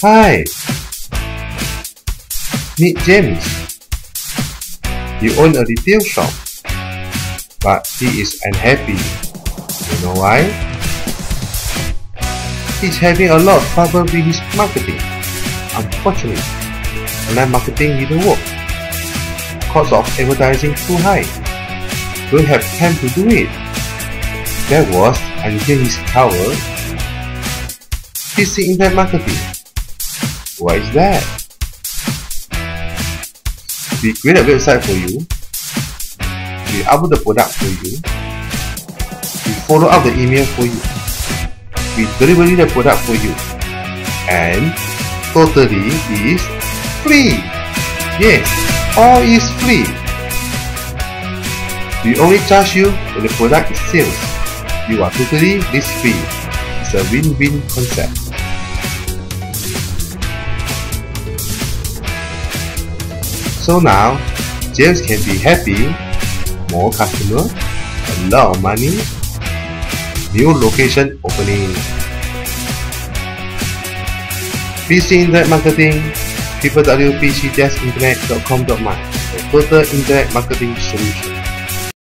Hi! Meet James. He owns a retail shop, but he is unhappy. You know why? He's having a lot of trouble with his marketing. Unfortunately, online marketing didn't work. Cost of advertising too high. Don't have time to do it. That was until he discovered PC internet marketing. What is that? We create a website for you. We upload the product for you. We follow up the email for you. We deliver the product for you. And totally is free. Yes, all is free. We only charge you when the product is sales. You are totally risk-free. It's a win-win concept. So now, James can be happy, more customers, a lot of money, new location opening. PC Internet Marketing, www.pc-internet.com.my, a total internet marketing solution.